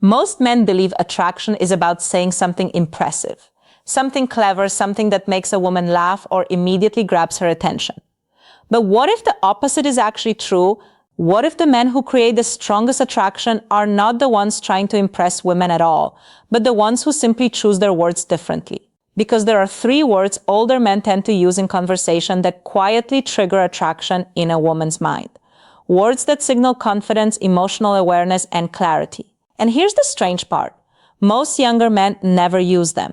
Most men believe attraction is about saying something impressive, something clever, something that makes a woman laugh or immediately grabs her attention. But what if the opposite is actually true? What if the men who create the strongest attraction are not the ones trying to impress women at all, but the ones who simply choose their words differently? Because there are 3 words older men tend to use in conversation that quietly trigger attraction in a woman's mind. Words that signal confidence, emotional awareness, and clarity. And here's the strange part. Most younger men never use them.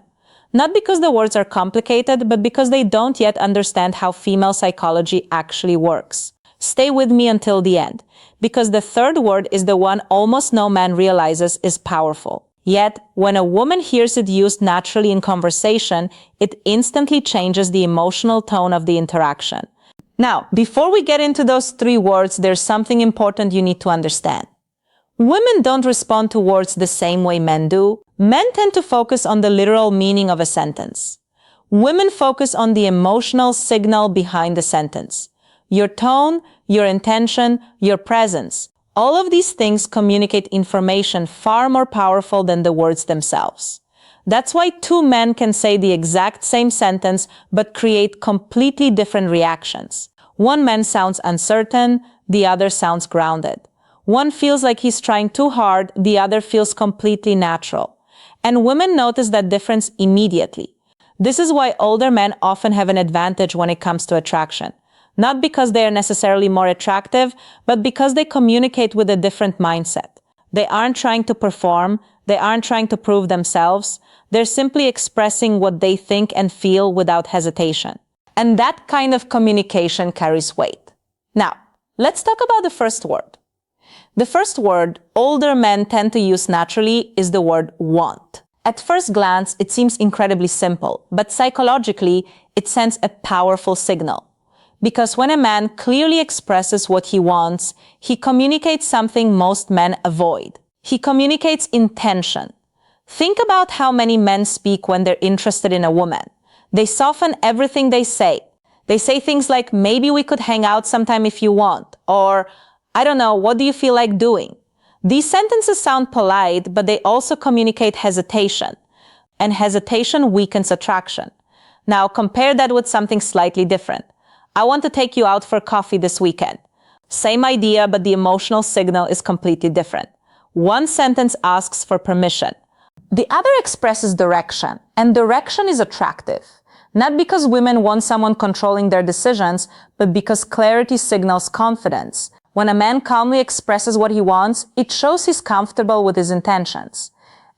Not because the words are complicated, but because they don't yet understand how female psychology actually works. Stay with me until the end, because the 3rd word is the one almost no man realizes is powerful. Yet, when a woman hears it used naturally in conversation, it instantly changes the emotional tone of the interaction. Now, before we get into those 3 words, there's something important you need to understand. Women don't respond to words the same way men do. Men tend to focus on the literal meaning of a sentence. Women focus on the emotional signal behind the sentence. Your tone, your intention, your presence. All of these things communicate information far more powerful than the words themselves. That's why 2 men can say the exact same sentence but create completely different reactions. One man sounds uncertain, the other sounds grounded. One feels like he's trying too hard, the other feels completely natural. And women notice that difference immediately. This is why older men often have an advantage when it comes to attraction. Not because they are necessarily more attractive, but because they communicate with a different mindset. They aren't trying to perform, they aren't trying to prove themselves, they're simply expressing what they think and feel without hesitation. And that kind of communication carries weight. Now, let's talk about the first word. The first word older men tend to use naturally is the word want. At first glance, it seems incredibly simple, but psychologically, it sends a powerful signal. Because when a man clearly expresses what he wants, he communicates something most men avoid. He communicates intention. Think about how many men speak when they're interested in a woman. They soften everything they say. They say things like, maybe we could hang out sometime if you want, or I don't know, what do you feel like doing? These sentences sound polite, but they also communicate hesitation. And hesitation weakens attraction. Now compare that with something slightly different. I want to take you out for coffee this weekend. Same idea, but the emotional signal is completely different. One sentence asks for permission. The other expresses direction, and direction is attractive. Not because women want someone controlling their decisions, but because clarity signals confidence. When a man calmly expresses what he wants, it shows he's comfortable with his intentions.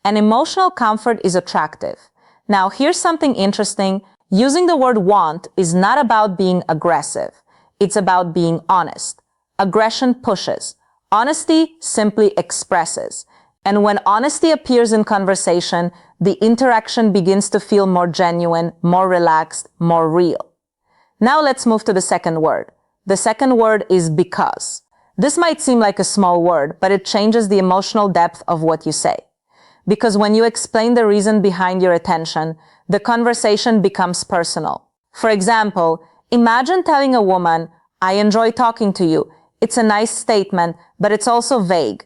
And emotional comfort is attractive. Now, here's something interesting. Using the word want is not about being aggressive. It's about being honest. Aggression pushes. Honesty simply expresses. And when honesty appears in conversation, the interaction begins to feel more genuine, more relaxed, more real. Now let's move to the second word. The second word is because. This might seem like a small word, but it changes the emotional depth of what you say. Because when you explain the reason behind your attention, the conversation becomes personal. For example, imagine telling a woman, I enjoy talking to you. It's a nice statement, but it's also vague.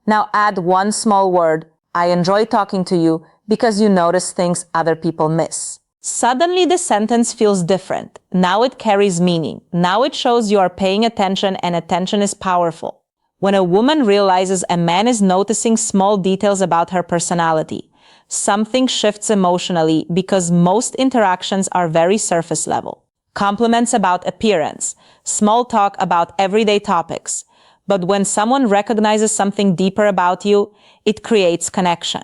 Now add one small word, I enjoy talking to you, because you notice things other people miss. Suddenly the sentence feels different. Now it carries meaning. Now it shows you are paying attention, and attention is powerful. When a woman realizes a man is noticing small details about her personality, something shifts emotionally because most interactions are very surface level. Compliments about appearance, small talk about everyday topics. But when someone recognizes something deeper about you, it creates connection.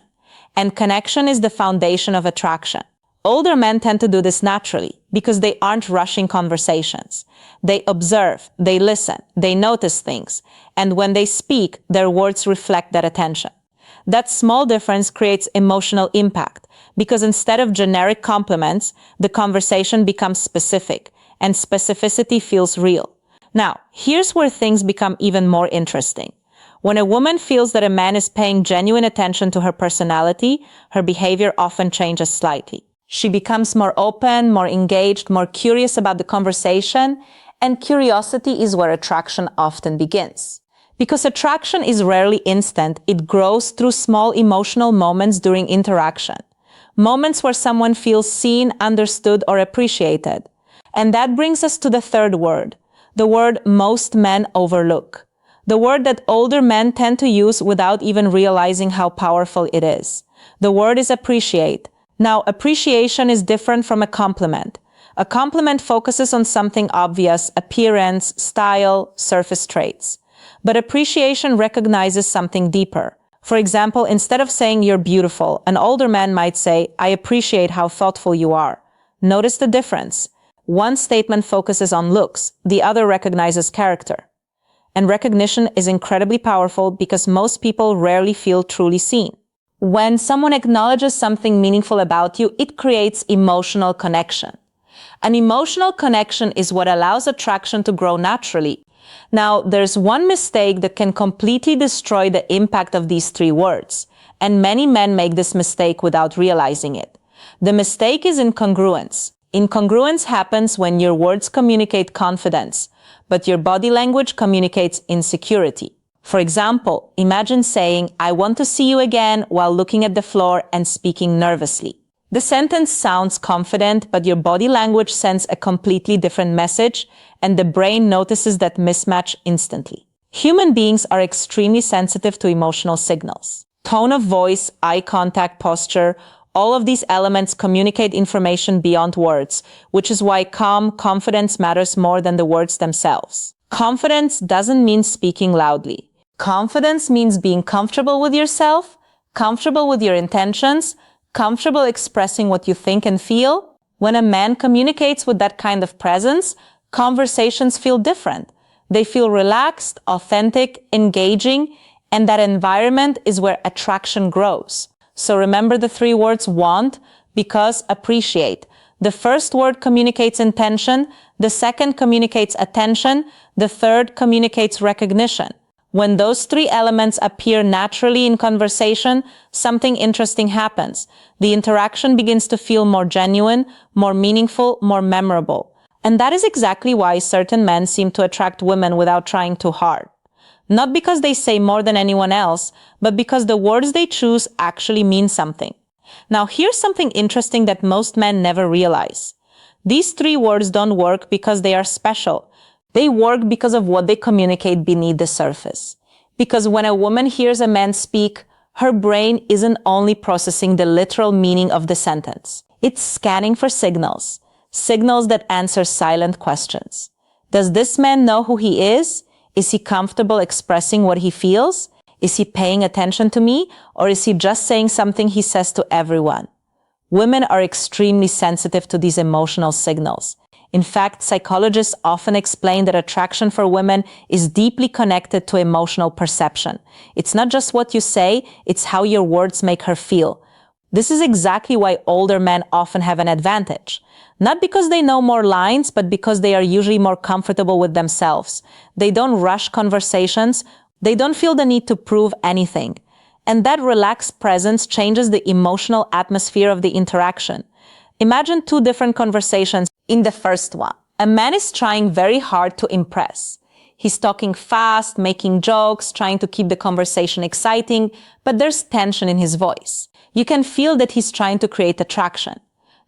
And connection is the foundation of attraction. Older men tend to do this naturally because they aren't rushing conversations. They observe, they listen, they notice things, and when they speak, their words reflect that attention. That small difference creates emotional impact because instead of generic compliments, the conversation becomes specific, and specificity feels real. Now, here's where things become even more interesting. When a woman feels that a man is paying genuine attention to her personality, her behavior often changes slightly. She becomes more open, more engaged, more curious about the conversation, and curiosity is where attraction often begins. Because attraction is rarely instant, it grows through small emotional moments during interaction. Moments where someone feels seen, understood, or appreciated. And that brings us to the third word, the word most men overlook. The word that older men tend to use without even realizing how powerful it is. The word is appreciate. Now, appreciation is different from a compliment. A compliment focuses on something obvious, appearance, style, surface traits. But appreciation recognizes something deeper. For example, instead of saying you're beautiful, an older man might say, I appreciate how thoughtful you are. Notice the difference. One statement focuses on looks, the other recognizes character. And recognition is incredibly powerful because most people rarely feel truly seen. When someone acknowledges something meaningful about you, it creates emotional connection. An emotional connection is what allows attraction to grow naturally. Now, there's one mistake that can completely destroy the impact of these three words, and many men make this mistake without realizing it. The mistake is incongruence. Incongruence happens when your words communicate confidence, but your body language communicates insecurity. For example, imagine saying, I want to see you again while looking at the floor and speaking nervously. The sentence sounds confident, but your body language sends a completely different message, and the brain notices that mismatch instantly. Human beings are extremely sensitive to emotional signals. Tone of voice, eye contact, posture, all of these elements communicate information beyond words, which is why calm confidence matters more than the words themselves. Confidence doesn't mean speaking loudly. Confidence means being comfortable with yourself, comfortable with your intentions, comfortable expressing what you think and feel. When a man communicates with that kind of presence, conversations feel different. They feel relaxed, authentic, engaging, and that environment is where attraction grows. So remember the three words want, because, appreciate. The first word communicates intention, the second communicates attention, the third communicates recognition. When those three elements appear naturally in conversation, something interesting happens. The interaction begins to feel more genuine, more meaningful, more memorable. And that is exactly why certain men seem to attract women without trying too hard. Not because they say more than anyone else, but because the words they choose actually mean something. Now, here's something interesting that most men never realize. These three words don't work because they are special. They work because of what they communicate beneath the surface. Because when a woman hears a man speak, her brain isn't only processing the literal meaning of the sentence. It's scanning for signals. Signals that answer silent questions. Does this man know who he is? Is he comfortable expressing what he feels? Is he paying attention to me? Or is he just saying something he says to everyone? Women are extremely sensitive to these emotional signals. In fact, psychologists often explain that attraction for women is deeply connected to emotional perception. It's not just what you say, it's how your words make her feel. This is exactly why older men often have an advantage. Not because they know more lines, but because they are usually more comfortable with themselves. They don't rush conversations. They don't feel the need to prove anything. And that relaxed presence changes the emotional atmosphere of the interaction. Imagine two different conversations. In the first one, a man is trying very hard to impress. He's talking fast, making jokes, trying to keep the conversation exciting, but there's tension in his voice. You can feel that he's trying to create attraction.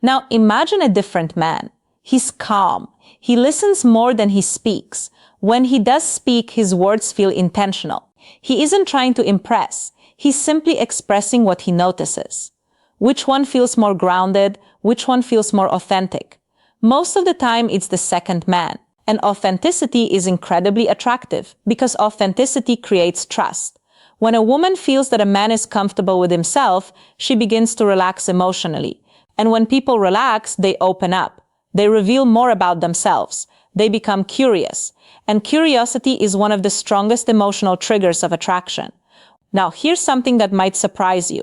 Now imagine a different man. He's calm. He listens more than he speaks. When he does speak, his words feel intentional. He isn't trying to impress. He's simply expressing what he notices. Which one feels more grounded? Which one feels more authentic? Most of the time, it's the second man. And authenticity is incredibly attractive because authenticity creates trust. When a woman feels that a man is comfortable with himself, she begins to relax emotionally. And when people relax, they open up. They reveal more about themselves. They become curious. And curiosity is one of the strongest emotional triggers of attraction. Now, here's something that might surprise you.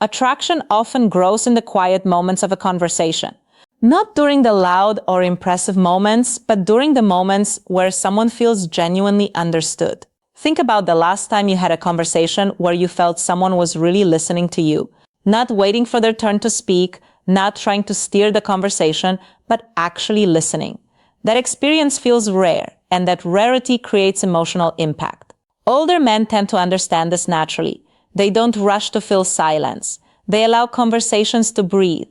Attraction often grows in the quiet moments of a conversation. Not during the loud or impressive moments, but during the moments where someone feels genuinely understood. Think about the last time you had a conversation where you felt someone was really listening to you, not waiting for their turn to speak, not trying to steer the conversation, but actually listening. That experience feels rare, and that rarity creates emotional impact. Older men tend to understand this naturally. They don't rush to fill silence. They allow conversations to breathe.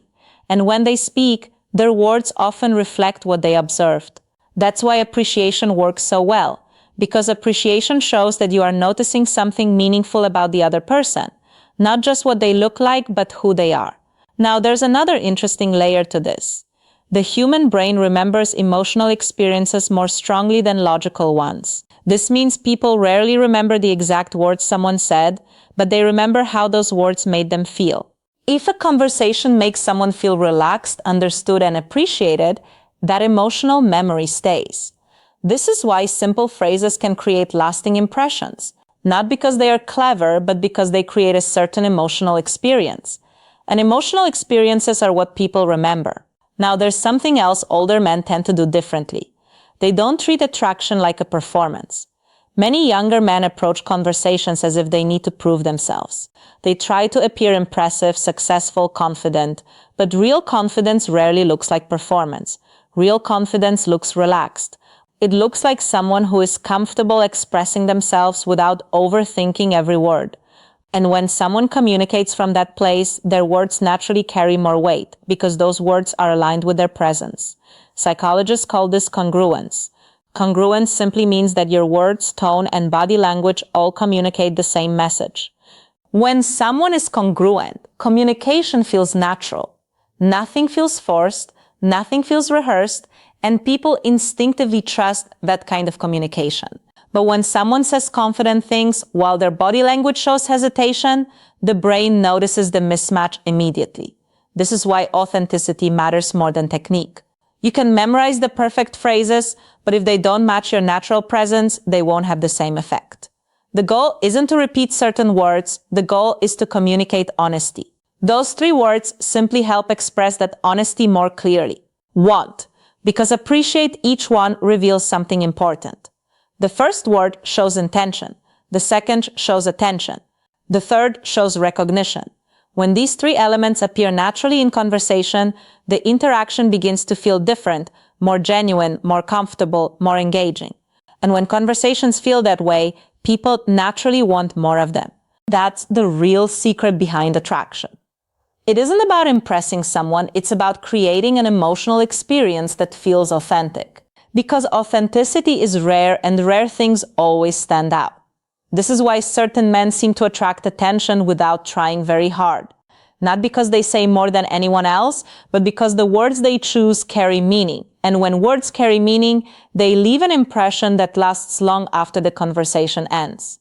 And when they speak, their words often reflect what they observed. That's why appreciation works so well, because appreciation shows that you are noticing something meaningful about the other person, not just what they look like, but who they are. Now, there's another interesting layer to this. The human brain remembers emotional experiences more strongly than logical ones. This means people rarely remember the exact words someone said, but they remember how those words made them feel. If a conversation makes someone feel relaxed, understood, and appreciated, that emotional memory stays. This is why simple phrases can create lasting impressions, not because they are clever, but because they create a certain emotional experience. And emotional experiences are what people remember. Now, there's something else older men tend to do differently. They don't treat attraction like a performance. Many younger men approach conversations as if they need to prove themselves. They try to appear impressive, successful, confident, but real confidence rarely looks like performance. Real confidence looks relaxed. It looks like someone who is comfortable expressing themselves without overthinking every word. And when someone communicates from that place, their words naturally carry more weight because those words are aligned with their presence. Psychologists call this congruence. Congruence simply means that your words, tone, and body language all communicate the same message. When someone is congruent, communication feels natural. Nothing feels forced, nothing feels rehearsed, and people instinctively trust that kind of communication. But when someone says confident things while their body language shows hesitation, the brain notices the mismatch immediately. This is why authenticity matters more than technique. You can memorize the perfect phrases, but if they don't match your natural presence, they won't have the same effect. The goal isn't to repeat certain words, the goal is to communicate honesty. Those 3 words simply help express that honesty more clearly. Want, because appreciate each one reveals something important. The first word shows intention. The second shows attention. The third shows recognition. When these 3 elements appear naturally in conversation, the interaction begins to feel different, more genuine, more comfortable, more engaging. And when conversations feel that way, people naturally want more of them. That's the real secret behind attraction. It isn't about impressing someone, it's about creating an emotional experience that feels authentic. Because authenticity is rare and rare things always stand out. This is why certain men seem to attract attention without trying very hard. Not because they say more than anyone else, but because the words they choose carry meaning. And when words carry meaning, they leave an impression that lasts long after the conversation ends.